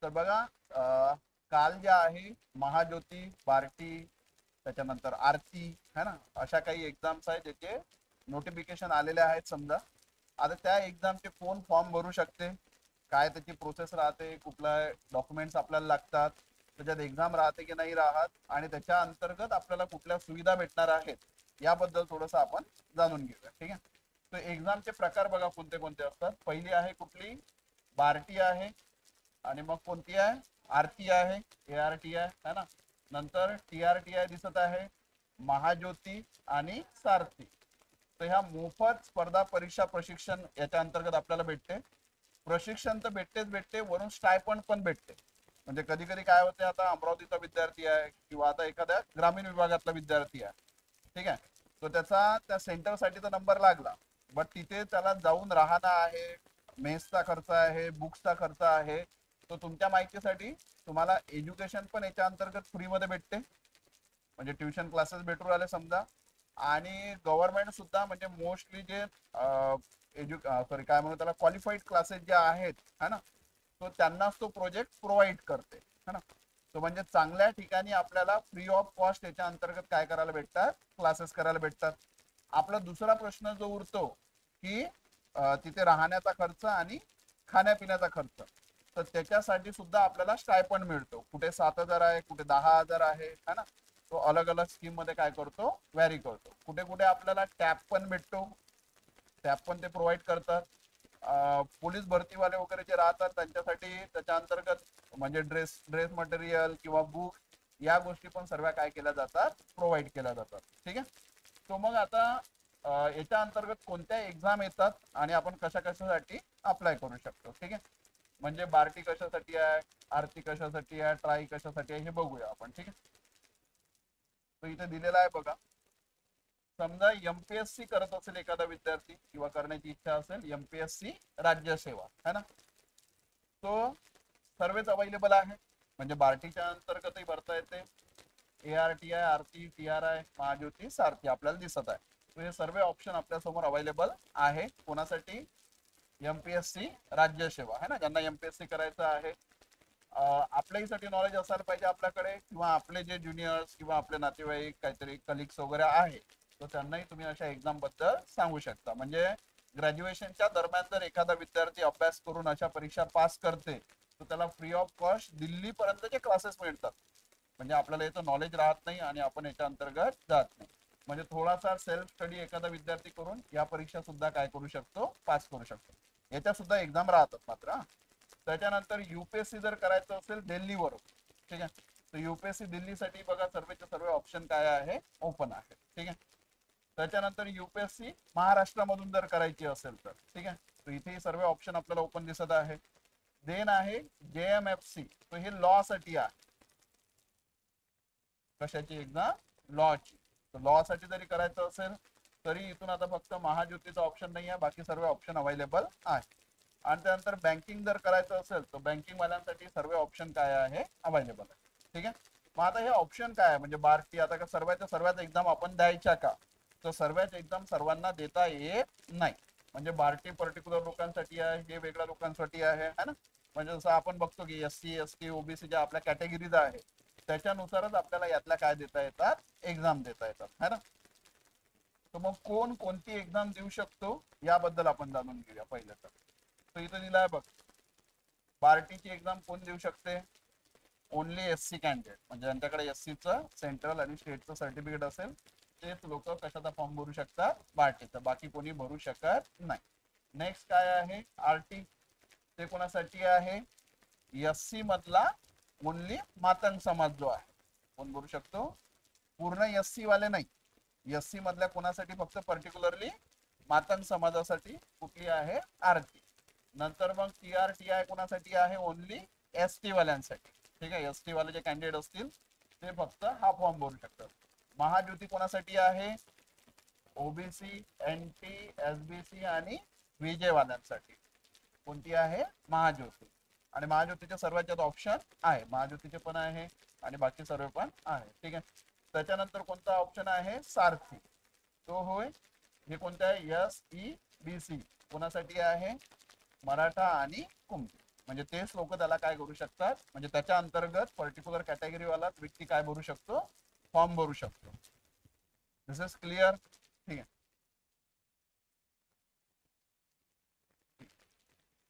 तर बघा, काल ज्या आहे महाज्योती, बार्टी, त्याच्यानंतर आरती है ना, अशा काही एक्झाम्स आहेत ज्याचे नोटिफिकेशन आलेले आहेत समजा. आता त्या एक्झामचे कोण फॉर्म भरू शकते, काय त्याची प्रोसेस राहते, कुठला डॉक्युमेंट्स आपल्याला लागतात, त्याच्यात एक्झाम राहते की नाही राहत, आणि त्याच्या अंतर्गत आपल्याला कुठल्या सुविधा भेटणार आहेत याबद्दल थोडंसं आपण जाणून घेऊया. ठीक आहे. तर एक्झामचे प्रकार बघा कोणते कोणते असतात. पहिली आहे कुठली, बार्टी आहे. आणि मग कोणती आहे, आरती आहे, ART आहे है ना. नंतर TRTI दिसत आहे, महाज्योती आणि सारथी. तर ह्या मोफत स्पर्धा परीक्षा प्रशिक्षण याच्या अंतर्गत आपल्याला भेटते. प्रशिक्षण तर भेटते वरून स्टायपंड पण भेटते. म्हणजे कधी कधी काय होते, आता अमरावतीचा विद्यार्थी आहे किंवा आता एखाद्या ग्रामीण विभागातला विद्यार्थी आहे, ठीक आहे, तो त्याचा त्या सेंटरसाठीचा नंबर लागला, बट तिथे त्याला जाऊन राहणं आहे, मेसचा खर्च आहे, बुक्सचा खर्च आहे. तो तुमच्या माहितीसाठी तुम्हाला एज्युकेशन पण याच्या अंतर्गत फ्रीमध्ये भेटते, म्हणजे ट्युशन क्लासेस भेटून राहिले समजा. आणि गव्हर्नमेंट सुद्धा म्हणजे मोस्टली जे सॉरी काय म्हणू त्याला, क्वालिफाईड क्लासेस जे आहेत है ना, तो त्यांनाच तो प्रोजेक्ट प्रोव्हाइड करते है ना. तो म्हणजे चांगल्या ठिकाणी आपल्याला फ्री ऑफ कॉस्ट याच्या अंतर्गत काय करायला भेटतात, क्लासेस करायला भेटतात. आपला दुसरा प्रश्न जो उरतो की तिथे राहण्याचा खर्च आणि खाण्यापिण्याचा खर्च, तर त्याच्यासाठी सुद्धा आपल्याला स्टायपंड मिळतो. कुठे 7,000 आहे, कुठे 10,000 आहे है ना. तो अलग अलग स्कीम मध्ये काय करतो, व्हॅरी करतो. कुठे कुठे आपल्याला टॅप पण भेटतो, टॅप पण ते प्रोव्हाइड करतात. पोलीस भरतीवाले वगैरे जे राहतात त्यांच्यासाठी त्याच्या अंतर्गत म्हणजे ड्रेस ड्रेस मटेरियल किंवा बुक या गोष्टी पण सर्व काय केल्या जातात, प्रोव्हाइड केल्या जातात. ठीक आहे. तो मग आता याच्या अंतर्गत कोणत्या एक्झाम येतात आणि आपण कशा कशासाठी अप्लाय करू शकतो. ठीक आहे. म्हणजे बार्टी कशासाठी आहे, आरती कशासाठी आहे, ट्राय कशासाठी आहे, हे बघूया आपण. ठीक आहे. तो इथे दिलेला आहे बघा. समजा MPSC करत असेल एखादा विद्यार्थी किंवा करण्याची इच्छा असेल, MPSC राज्यसेवा है ना, तो सर्वच अवेलेबल आहे. म्हणजे बार्टीच्या अंतर्गतही भरता येते. ARTI, आरती, TRI, महाज्योती, सारथी आपल्याला दिसत आहे. तो हे सर्व ऑप्शन आपल्या समोर अवेलेबल आहे. कोणासाठी, MPSC राज्यसेवा है ना, ज्यांना MPSC करायचं आहे. आपल्यासाठी नॉलेज असायला पाहिजे आपल्याकडे, किंवा आपले जे ज्युनियर्स किंवा आपले नातेवाईक काहीतरी कलिग्स वगैरे आहे, तर त्यांनाही तुम्ही अशा एक्झाम बद्दल सांगू शकता. म्हणजे ग्रॅज्युएशनच्या दरम्यान जर एखादा विद्यार्थी अभ्यास करून अशा परीक्षा पास करते, तर त्याला फ्री ऑफ कॉस्ट दिल्लीपर्यंतचे क्लासेस मिळतात. म्हणजे आपल्याला याचं नॉलेज राहत नाही आणि आपण याच्या अंतर्गत जात नाही. म्हणजे थोडासा सेल्फ स्टडी एखादा विद्यार्थी करून या परीक्षा सुद्धा काय करू शकतो, पास करू शकतो. याच्या सुद्धा एक्झाम राहतात मात्र. त्याच्यानंतर UPSC जर करायचं असेल दिल्लीवर, ठीक आहे, तर UPSC दिल्लीसाठी बघा सर्वचे सर्व ऑप्शन काय आहे, ओपन आहे. ठीक आहे. त्याच्यानंतर UPSC महाराष्ट्रामधून जर करायची असेल तर, ठीक आहे, तर इथे सर्व ऑप्शन आपल्याला ओपन दिसत आहे. देन आहे JMFC, तो हे लॉ साठी आहे. कशाची एक्झाम, लॉची. तर लॉ साठी जरी करायचं असेल तरी इथून आता फक्त महाज्योतीचा ऑप्शन नाही आहे, बाकी सर्व ऑप्शन अवेलेबल आहे. आणि त्यानंतर बँकिंग जर करायचं असेल तर बँकिंग वाल्यांसाठी सर्व ऑप्शन काय आहे, अवेलेबल आहे. ठीक आहे. मग आता हे ऑप्शन काय आहे, म्हणजे बार्टी आता का सर्वांच्या सर्वात एक्झाम आपण द्यायच्या का, तर सर्वच एक्झाम सर्वांना देता येत नाही. म्हणजे बार्टी पर्टिक्युलर लोकांसाठी आहे, हे वेगळ्या लोकांसाठी आहे है ना. म्हणजे जसं आपण बघतो की SC ST OBC ज्या आपल्या कॅटेगरीज आहे त्याच्यानुसारच आपल्याला यातल्या काय देता येतात, एक्झाम देता येतात है ना. तर मग कोण कोणती एक्झाम देऊ शकतो याबद्दल आपण जाणून घेऊया पहिलं तर इथं दिलं आहे बघ, बार्टीची एक्झाम कोण देऊ शकते, ओनली SC कॅन्डिडेट, म्हणजे ज्यांच्याकडे SCचं सेंट्रल आणि स्टेटचं सर्टिफिकेट असेल तेच लोक कशाचा फॉर्म भरू शकतात, बार्टीचा. बाकी कोणी भरू शकत नाही. नेक्स्ट काय आहे, RT, ते कोणासाठी आहे, SC मधला ओनली मातंग समाज जो आहे कोण भरू शकतो, पूर्ण SC वाले नाही. SC मधल्या कोणासाठी, फक्त पर्टिक्युलरली मातंग समाजासाठी कुठली आहे, आरती. नंतर मग TRTI कोणासाठी आहे, ओनली ST वाल्यांसाठी. ठीक आहे, ST वाले जे कॅन्डिडेट असतील ते फक्त हा फॉर्म भरू शकतात. महाज्योती कोणासाठी आहे, OBC, NT, SBC आणि VJ वाल्यांसाठी. कोणती आहे, महाज्योती. आणि महाज्योतीचे सर्वात ऑप्शन आहे, महाज्योतीचे पण आहे आणि बाकी सर्व पण आहे. ठीक आहे. त्याच्यानंतर कोणता ऑप्शन आहे, सारथी. तो होय, हे कोणतं आहे, SEBC कोणासाठी आहे, मराठा आणि कुंभी. म्हणजे तेच लोक त्याला काय करू शकतात, म्हणजे त्याच्या अंतर्गत पर्टिक्युलर कॅटेगरीवाला व्यक्ती काय भरू शकतो, फॉर्म भरू शकतो. दिस इज क्लिअर. ठीक आहे.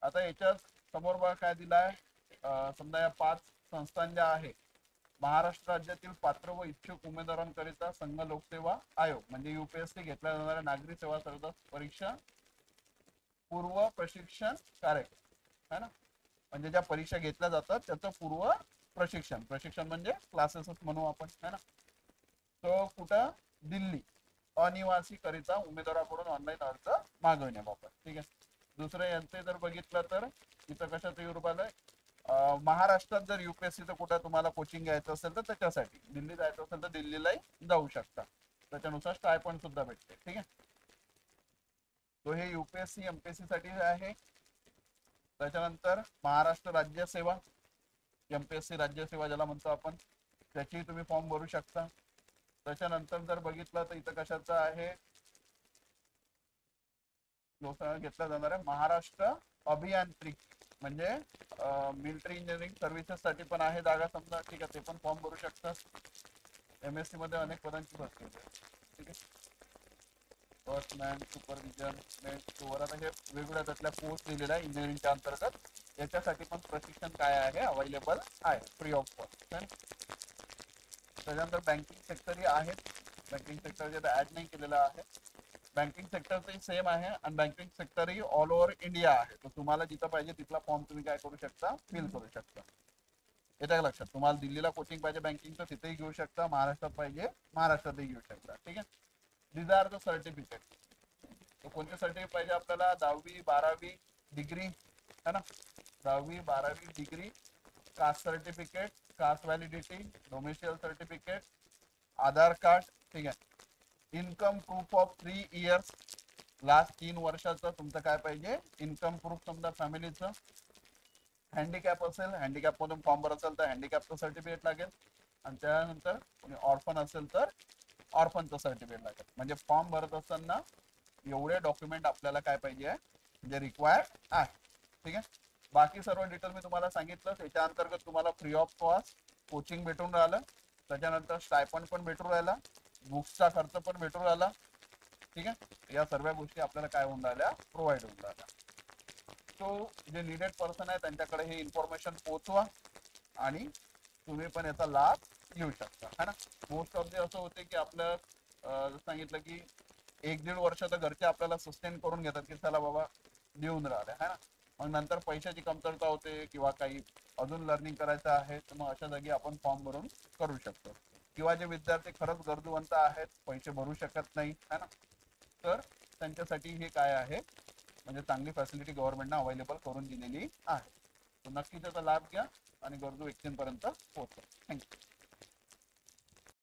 आता याच्यात समोर बघा काय दिलाय, समजा या 5 संस्थांच्या आहे. महाराष्ट्र राज्यातील पात्र व इच्छुक उमेदवारांकरिता संघ लोकसेवा आयोग म्हणजे UPSC घेतल्या जाणाऱ्या नागरी सेवा स्पर्धा परीक्षा पूर्व प्रशिक्षण कार्यक्रम है ना, म्हणजे ज्या परीक्षा घेतल्या जातात त्याचं पूर्व प्रशिक्षण, प्रशिक्षण म्हणजे क्लासेसच म्हणू आपण है ना. तो कुठं, दिल्ली, अनिवासी करिता उमेदवाराकडून ऑनलाईन अर्ज मागवण्याबाबत. ठीक आहे. दुसरं यांचे जर बघितलं तर इथं कशाचं युरोप आलंय, महाराष्ट्रात जर UPSCचं कुठं तुम्हाला कोचिंग घ्यायचं असेल तर त्याच्यासाठी, दिल्ली जायचं असेल तर दिल्लीलाही जाऊ शकता, त्याच्यानुसार स्टायपंड सुद्धा भेटते. ठीक आहे. तो हे UPSC MPSC साठी आहे. त्याच्यानंतर महाराष्ट्र राज्य सेवा, MPSC राज्य सेवा ज्याला म्हणतो आपण, त्याची तुम्ही फॉर्म भरू शकता. त्याच्यानंतर जर बघितलं तर इथं कशाचं आहे, घेतला जाणार आहे महाराष्ट्र अभियांत्रिकी म्हणजे मिलिटरी इंजिनिअरिंग सर्व्हिसेस साठी पण आहे जागा समजा. ठीक आहे. ते पण फॉर्म भरू शकतात. MSc मध्ये अनेक पदांची भरती होते. ठीक आहे. बसमॅन, सुपरविजन, आता हे वेगवेगळ्या त्यातल्या पोस्ट दिलेल्या आहे इंजिनिअरिंगच्या अंतर्गत. याच्यासाठी पण प्रशिक्षण काय आहे, अवेलेबल आहे फ्री ऑफ कॉस्ट. त्याच्यानंतर बँकिंग सेक्टरही आहे. बँकिंग सेक्टर जे ऍड नाही केलेलं आहे. बँकिंग सेक्टरचंही सेम आहे आणि बँकिंग सेक्टरही ऑल ओव्हर इंडिया आहे. तर तुम्हाला जिथं पाहिजे तिथला फॉर्म तुम्ही काय करू शकता, फिल करू शकता. येत्या लक्षात, तुम्हाला दिल्लीला कोचिंग पाहिजे बँकिंगचं तिथेही घेऊ शकता, महाराष्ट्रात पाहिजे महाराष्ट्रातही घेऊ शकता. ठीक आहे. These are the certificate. तो कोणते सर्टिफिकेट पाहिजे आपल्याला, 10वी 12वी डिग्री है ना, 10वी 12वी degree, caste certificate, caste validity, domicile certificate, Aadhaar card. ठीक आहे. Income proof of 3 years, last 3 वर्षाचं तुमचं काय पाहिजे, इन्कम प्रूफ समजा फॅमिलीचं. हँडिकॅप असेल, हँडिकॅप मधून फॉर्म भरत असेल तर हँडिकॅपचं सर्टिफिकेट लागेल. आणि त्यानंतर ऑर्फन असेल तर ऑर्फनचं सर्टिफिकेट लागेल. म्हणजे फॉर्म भरत असताना एवढे डॉक्युमेंट आपल्याला काय पाहिजे, जे रिक्वायर्ड आहे. ठीक आहे. बाकी सर्व डिटेल मी तुम्हाला सांगितलं. त्याच्या अंतर्गत तुम्हाला फ्री ऑफ कॉस्ट कोचिंग भेटून राहिलं, त्याच्यानंतर स्टायपंड पण भेटून राहिला, बुक्सचा खर्च पण भेटून राहिला. ठीक आहे. या सर्व गोष्टी आपल्याला काय होऊन राहिल्या, प्रोव्हाइड होऊन राहिल्या. तो जे निडेड पर्सन आहे त्यांच्याकडे हे इन्फॉर्मेशन पोहोचवा आणि तुम्ही पण याचा लाभ घेऊ शकता है ना. मोस्ट ऑफ असं होते की आपलं सांगितलं की 1-1.5 वर्ष तर घरचे आपल्याला सस्टेन करून घेतात की चला बाबा देऊन राहिले है ना. मग नंतर पैशाची कमतरता होते किंवा काही अजून लर्निंग करायचं आहे तर मग अशा जागी आपण फॉर्म भरून करू शकतो. किंवा जे विद्यार्थी खरंच गरजूवंत आहेत, पैसे भरू शकत नाही है ना, तर त्यांच्यासाठी हे काय आहे, म्हणजे चांगली फॅसिलिटी गव्हर्नमेंटनं अवेलेबल करून दिलेली आहे. तर नक्की त्याचा लाभ घ्या आणि गरजू व्यक्तींपर्यंत पोहोचवा. थँक्यू.